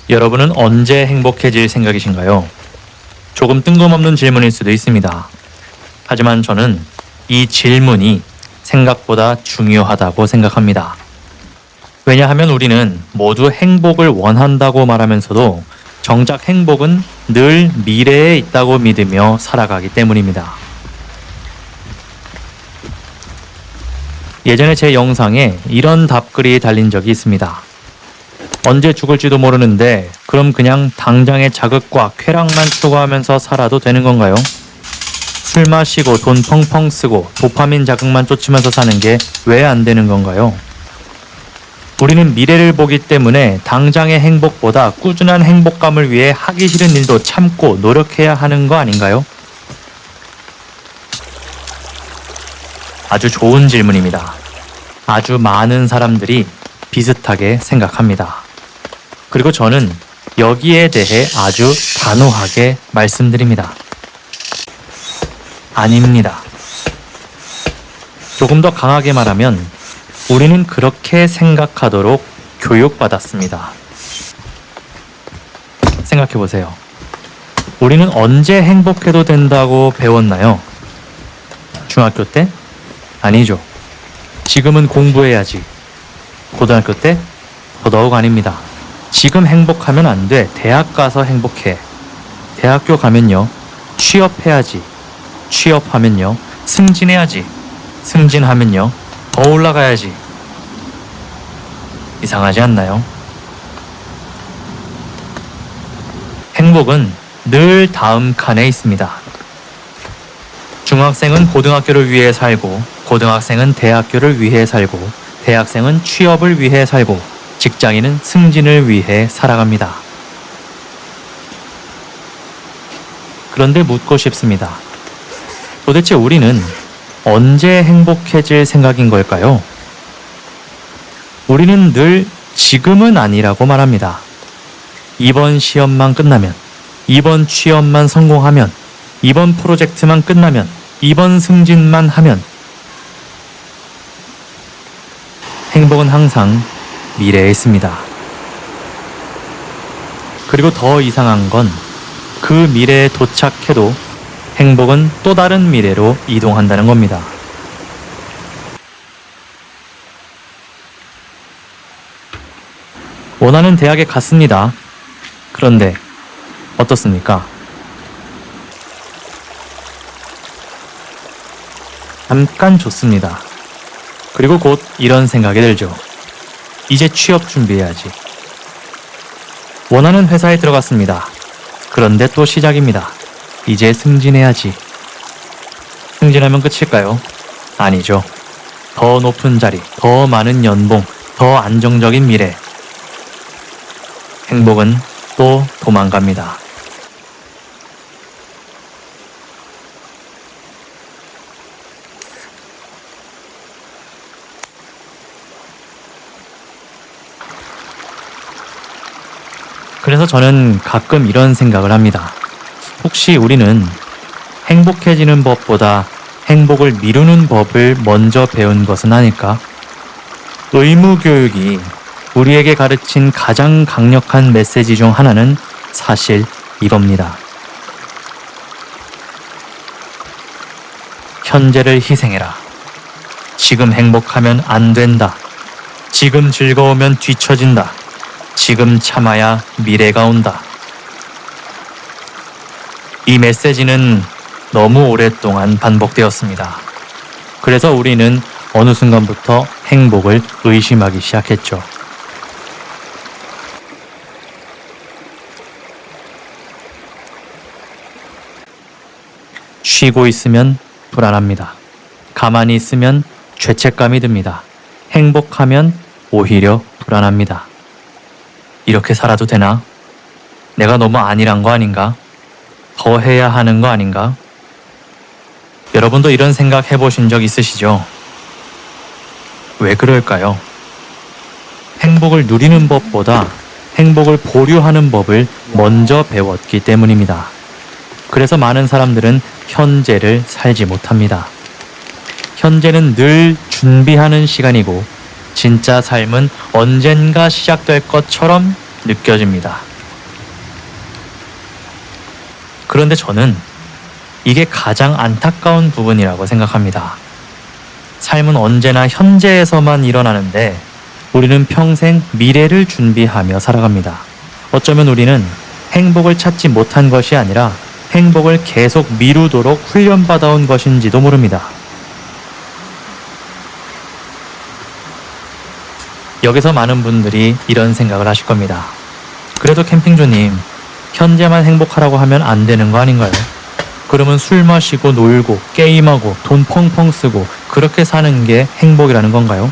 여러분은 언제 행복해질 생각이신가요? 조금 뜬금없는 질문일 수도 있습니다. 하지만 저는 이 질문이 생각보다 중요하다고 생각합니다. 왜냐하면 우리는 모두 행복을 원한다고 말하면서도 정작 행복은 늘 미래에 있다고 믿으며 살아가기 때문입니다. 예전에 제 영상에 이런 답글이 달린 적이 있습니다. 언제 죽을지도 모르는데 그럼 그냥 당장의 자극과 쾌락만 추구하면서 살아도 되는 건가요? 술 마시고 돈 펑펑 쓰고 도파민 자극만 쫓으면서 사는 게 왜 안 되는 건가요? 우리는 미래를 보기 때문에 당장의 행복보다 꾸준한 행복감을 위해 하기 싫은 일도 참고 노력해야 하는 거 아닌가요? 아주 좋은 질문입니다. 아주 많은 사람들이 비슷하게 생각합니다. 그리고 저는 여기에 대해 아주 단호하게 말씀드립니다. 아닙니다. 조금 더 강하게 말하면 우리는 그렇게 생각하도록 교육받았습니다. 생각해보세요. 우리는 언제 행복해도 된다고 배웠나요? 중학교 때? 아니죠. 지금은 공부해야지. 고등학교 때? 더더욱 아닙니다. 지금 행복하면 안 돼. 대학 가서 행복해. 대학교 가면요. 취업해야지. 취업하면요. 승진해야지. 승진하면요. 더 올라가야지. 이상하지 않나요? 행복은 늘 다음 칸에 있습니다. 중학생은 고등학교를 위해 살고, 고등학생은 대학교를 위해 살고, 대학생은 취업을 위해 살고, 직장인은 승진을 위해 살아갑니다. 그런데 묻고 싶습니다. 도대체 우리는 언제 행복해질 생각인 걸까요? 우리는 늘 지금은 아니라고 말합니다. 이번 시험만 끝나면, 이번 취업만 성공하면, 이번 프로젝트만 끝나면, 이번 승진만 하면. 행복은 항상 미래에 있습니다. 그리고 더 이상한 건 그 미래에 도착해도 행복은 또 다른 미래로 이동한다는 겁니다. 원하는 대학에 갔습니다. 그런데 어떻습니까? 잠깐 좋습니다. 그리고 곧 이런 생각이 들죠. 이제 취업 준비해야지. 원하는 회사에 들어갔습니다. 그런데 또 시작입니다. 이제 승진해야지. 승진하면 끝일까요? 아니죠. 더 높은 자리, 더 많은 연봉, 더 안정적인 미래. 행복은 또 도망갑니다. 그래서 저는 가끔 이런 생각을 합니다. 혹시 우리는 행복해지는 법보다 행복을 미루는 법을 먼저 배운 것은 아닐까? 의무교육이 우리에게 가르친 가장 강력한 메시지 중 하나는 사실 이겁니다. 현재를 희생해라. 지금 행복하면 안 된다. 지금 즐거우면 뒤처진다. 지금 참아야 미래가 온다. 이 메시지는 너무 오랫동안 반복되었습니다. 그래서 우리는 어느 순간부터 행복을 의심하기 시작했죠. 쉬고 있으면 불안합니다. 가만히 있으면 죄책감이 듭니다. 행복하면 오히려 불안합니다. 이렇게 살아도 되나? 내가 너무 안일한 거 아닌가? 더 해야 하는 거 아닌가? 여러분도 이런 생각 해보신 적 있으시죠? 왜 그럴까요? 행복을 누리는 법보다 행복을 보류하는 법을 먼저 배웠기 때문입니다. 그래서 많은 사람들은 현재를 살지 못합니다. 현재는 늘 준비하는 시간이고 진짜 삶은 언젠가 시작될 것처럼 느껴집니다. 그런데 저는 이게 가장 안타까운 부분이라고 생각합니다. 삶은 언제나 현재에서만 일어나는데 우리는 평생 미래를 준비하며 살아갑니다. 어쩌면 우리는 행복을 찾지 못한 것이 아니라 행복을 계속 미루도록 훈련받아온 것인지도 모릅니다. 여기서 많은 분들이 이런 생각을 하실 겁니다. 그래도 캠핑조님, 현재만 행복하라고 하면 안 되는 거 아닌가요? 그러면 술 마시고 놀고 게임하고 돈 펑펑 쓰고 그렇게 사는 게 행복이라는 건가요?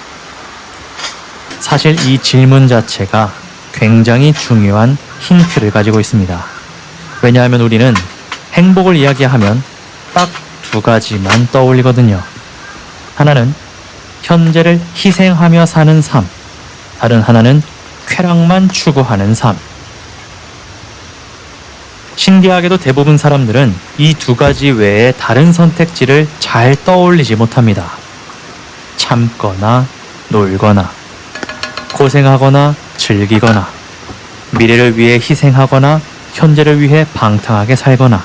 사실 이 질문 자체가 굉장히 중요한 힌트를 가지고 있습니다. 왜냐하면 우리는 행복을 이야기하면 딱 두 가지만 떠올리거든요. 하나는 현재를 희생하며 사는 삶, 다른 하나는 쾌락만 추구하는 삶. 신기하게도 대부분 사람들은 이 두 가지 외에 다른 선택지를 잘 떠올리지 못합니다. 참거나 놀거나 고생하거나 즐기거나 미래를 위해 희생하거나 현재를 위해 방탕하게 살거나.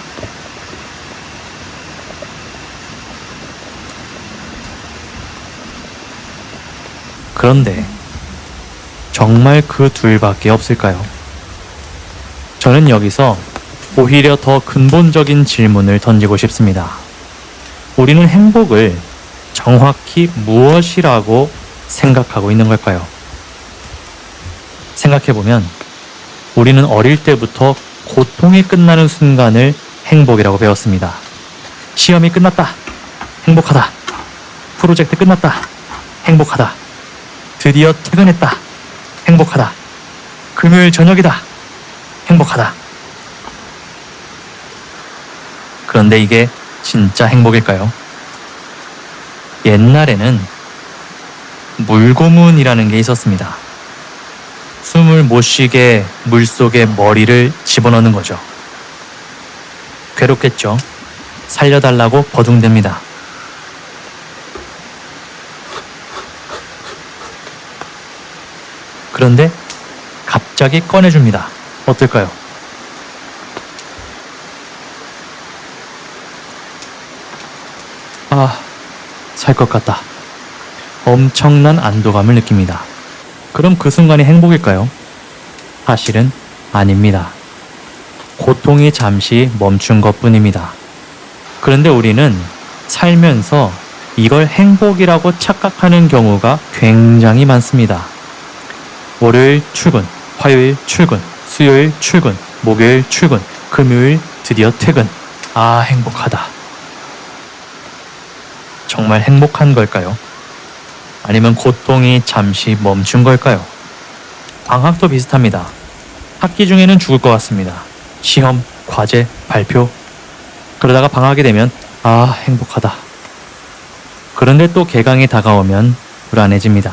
그런데 정말 그 둘밖에 없을까요? 저는 여기서 오히려 더 근본적인 질문을 던지고 싶습니다. 우리는 행복을 정확히 무엇이라고 생각하고 있는 걸까요? 생각해보면 우리는 어릴 때부터 고통이 끝나는 순간을 행복이라고 배웠습니다. 시험이 끝났다. 행복하다. 프로젝트 끝났다. 행복하다. 드디어 퇴근했다. 행복하다. 금요일 저녁이다. 행복하다. 그런데 이게 진짜 행복일까요? 옛날에는 물고문이라는 게 있었습니다. 숨을 못 쉬게 물속에 머리를 집어넣는 거죠. 괴롭겠죠. 살려달라고 버둥댑니다. 그런데 갑자기 꺼내줍니다. 어떨까요? 아, 살 것 같다. 엄청난 안도감을 느낍니다. 그럼 그 순간이 행복일까요? 사실은 아닙니다. 고통이 잠시 멈춘 것뿐입니다. 그런데 우리는 살면서 이걸 행복이라고 착각하는 경우가 굉장히 많습니다. 월요일 출근, 화요일 출근, 수요일 출근, 목요일 출근, 금요일 드디어 퇴근. 아, 행복하다. 정말 행복한 걸까요? 아니면 고통이 잠시 멈춘 걸까요? 방학도 비슷합니다. 학기 중에는 죽을 것 같습니다. 시험, 과제, 발표. 그러다가 방학이 되면 아, 행복하다. 그런데 또 개강이 다가오면 불안해집니다.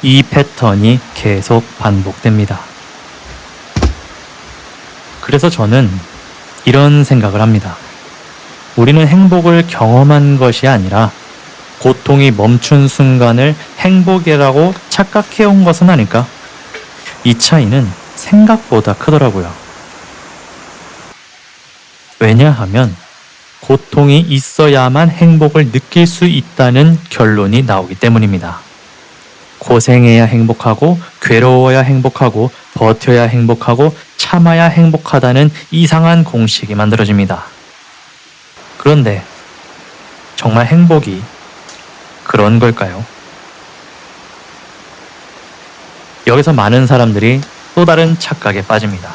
이 패턴이 계속 반복됩니다. 그래서 저는 이런 생각을 합니다. 우리는 행복을 경험한 것이 아니라 고통이 멈춘 순간을 행복이라고 착각해온 것은 아닐까? 이 차이는 생각보다 크더라고요. 왜냐하면 고통이 있어야만 행복을 느낄 수 있다는 결론이 나오기 때문입니다. 고생해야 행복하고 괴로워야 행복하고 버텨야 행복하고 참아야 행복하다는 이상한 공식이 만들어집니다. 그런데 정말 행복이 그런 걸까요? 여기서 많은 사람들이 또 다른 착각에 빠집니다.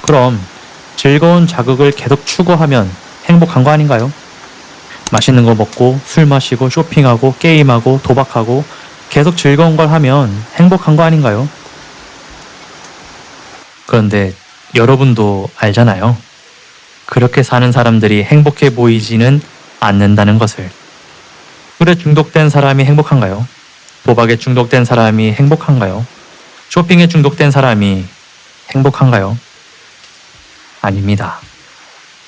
그럼 즐거운 자극을 계속 추구하면 행복한 거 아닌가요? 맛있는 거 먹고 술 마시고 쇼핑하고 게임하고 도박하고 계속 즐거운 걸 하면 행복한 거 아닌가요? 그런데 여러분도 알잖아요. 그렇게 사는 사람들이 행복해 보이지는 않는다는 것을. 술에 중독된 사람이 행복한가요? 도박에 중독된 사람이 행복한가요? 쇼핑에 중독된 사람이 행복한가요? 아닙니다.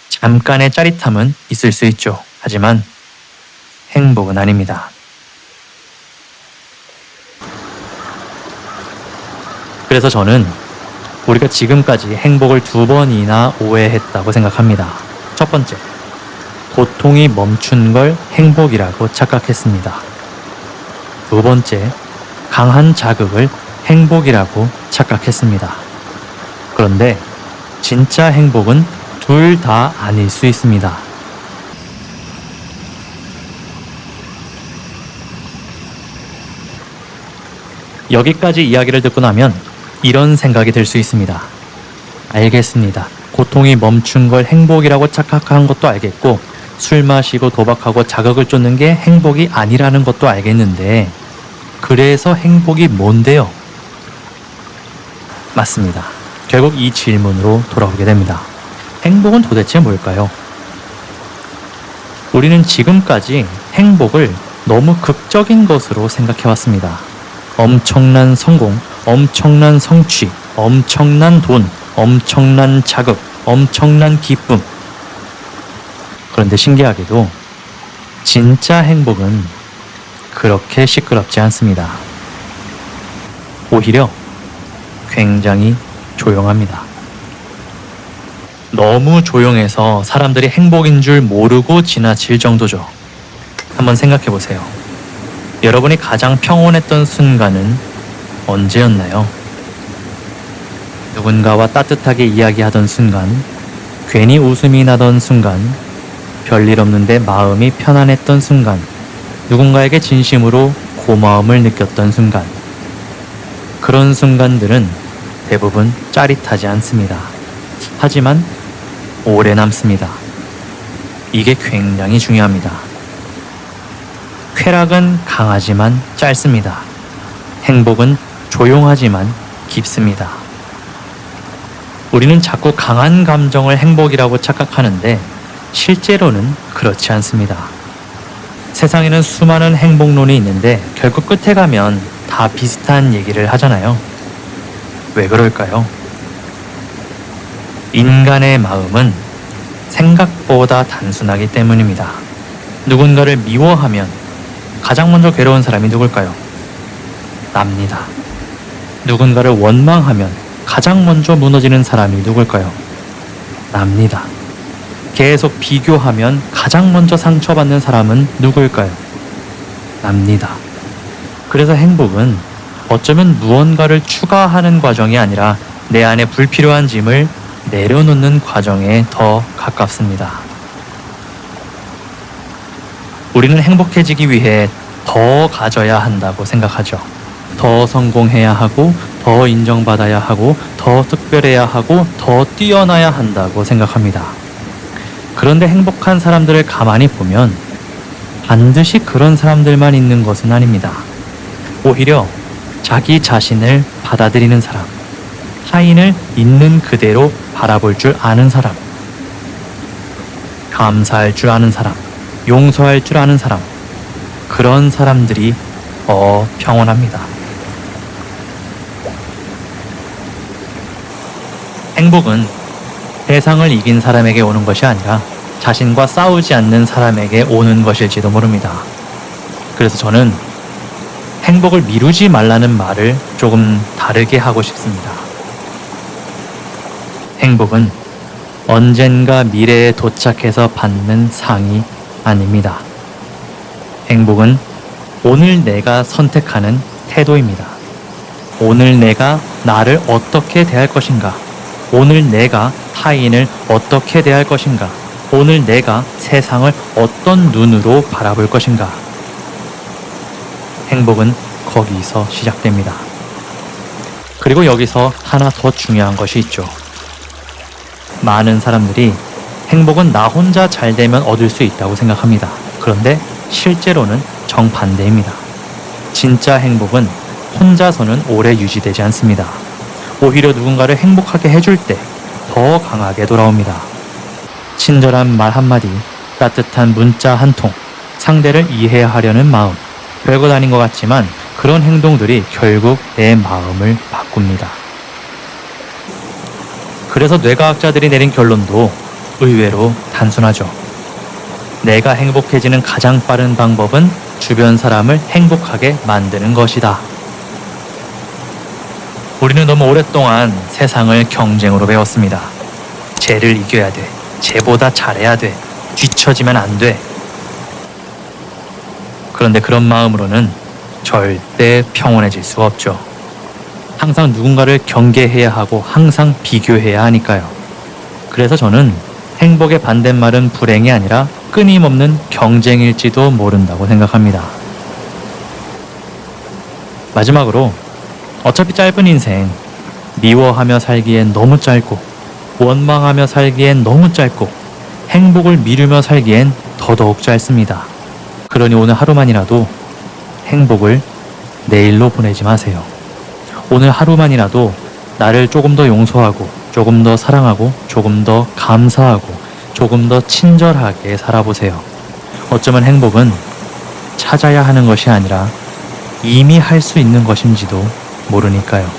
잠깐의 짜릿함은 있을 수 있죠. 하지만 행복은 아닙니다. 그래서 저는 우리가 지금까지 행복을 2번이나 오해했다고 생각합니다. 첫 번째, 고통이 멈춘 걸 행복이라고 착각했습니다. 두 번째, 강한 자극을 행복이라고 착각했습니다. 그런데 진짜 행복은 둘 다 아닐 수 있습니다. 여기까지 이야기를 듣고 나면 이런 생각이 들 수 있습니다. 알겠습니다. 고통이 멈춘 걸 행복이라고 착각한 것도 알겠고, 술 마시고 도박하고 자극을 쫓는 게 행복이 아니라는 것도 알겠는데, 그래서 행복이 뭔데요? 맞습니다. 결국 이 질문으로 돌아오게 됩니다. 행복은 도대체 뭘까요? 우리는 지금까지 행복을 너무 극적인 것으로 생각해왔습니다. 엄청난 성공, 엄청난 성취, 엄청난 돈, 엄청난 자극, 엄청난 기쁨. 그런데 신기하게도 진짜 행복은 그렇게 시끄럽지 않습니다. 오히려 굉장히 조용합니다. 너무 조용해서 사람들이 행복인 줄 모르고 지나칠 정도죠. 한번 생각해 보세요. 여러분이 가장 평온했던 순간은 언제였나요? 누군가와 따뜻하게 이야기하던 순간, 괜히 웃음이 나던 순간, 별일 없는데 마음이 편안했던 순간, 누군가에게 진심으로 고마움을 느꼈던 순간. 그런 순간들은 대부분 짜릿하지 않습니다. 하지만 오래 남습니다. 이게 굉장히 중요합니다. 쾌락은 강하지만 짧습니다. 행복은 조용하지만 깊습니다. 우리는 자꾸 강한 감정을 행복이라고 착각하는데 실제로는 그렇지 않습니다. 세상에는 수많은 행복론이 있는데 결국 끝에 가면 다 비슷한 얘기를 하잖아요. 왜 그럴까요? 인간의 마음은 생각보다 단순하기 때문입니다. 누군가를 미워하면 가장 먼저 괴로운 사람이 누굴까요? 납니다. 누군가를 원망하면 가장 먼저 무너지는 사람이 누굴까요? 납니다. 계속 비교하면 가장 먼저 상처받는 사람은 누굴까요? 납니다. 그래서 행복은 어쩌면 무언가를 추가하는 과정이 아니라 내 안에 불필요한 짐을 내려놓는 과정에 더 가깝습니다. 우리는 행복해지기 위해 더 가져야 한다고 생각하죠. 더 성공해야 하고, 더 인정받아야 하고, 더 특별해야 하고, 더 뛰어나야 한다고 생각합니다. 그런데 행복한 사람들을 가만히 보면 반드시 그런 사람들만 있는 것은 아닙니다. 오히려 자기 자신을 받아들이는 사람, 타인을 있는 그대로 바라볼 줄 아는 사람, 감사할 줄 아는 사람, 용서할 줄 아는 사람, 그런 사람들이 평온합니다. 행복은 세상을 이긴 사람에게 오는 것이 아니라 자신과 싸우지 않는 사람에게 오는 것일지도 모릅니다. 그래서 저는 행복을 미루지 말라는 말을 조금 다르게 하고 싶습니다. 행복은 언젠가 미래에 도착해서 받는 상이 아닙니다. 행복은 오늘 내가 선택하는 태도입니다. 오늘 내가 나를 어떻게 대할 것인가? 오늘 내가 타인을 어떻게 대할 것인가? 오늘 내가 세상을 어떤 눈으로 바라볼 것인가? 행복은 거기서 시작됩니다. 그리고 여기서 하나 더 중요한 것이 있죠. 많은 사람들이 행복은 나 혼자 잘 되면 얻을 수 있다고 생각합니다. 그런데 실제로는 정반대입니다. 진짜 행복은 혼자서는 오래 유지되지 않습니다. 오히려 누군가를 행복하게 해줄 때 더 강하게 돌아옵니다. 친절한 말 한마디, 따뜻한 문자 한 통, 상대를 이해하려는 마음, 별것 아닌 것 같지만 그런 행동들이 결국 내 마음을 바꿉니다. 그래서 뇌과학자들이 내린 결론도 의외로 단순하죠. 내가 행복해지는 가장 빠른 방법은 주변 사람을 행복하게 만드는 것이다. 우리는 너무 오랫동안 세상을 경쟁으로 배웠습니다. 쟤를 이겨야 돼. 쟤보다 잘해야 돼. 뒤처지면 안 돼. 그런데 그런 마음으로는 절대 평온해질 수가 없죠. 항상 누군가를 경계해야 하고 항상 비교해야 하니까요. 그래서 저는 행복의 반대말은 불행이 아니라 끊임없는 경쟁일지도 모른다고 생각합니다. 마지막으로 어차피 짧은 인생, 미워하며 살기엔 너무 짧고 원망하며 살기엔 너무 짧고 행복을 미루며 살기엔 더더욱 짧습니다. 그러니 오늘 하루만이라도 행복을 내일로 보내지 마세요. 오늘 하루만이라도 나를 조금 더 용서하고 조금 더 사랑하고 조금 더 감사하고 조금 더 친절하게 살아보세요. 어쩌면 행복은 찾아야 하는 것이 아니라 이미 할 수 있는 것인지도 모르니까요.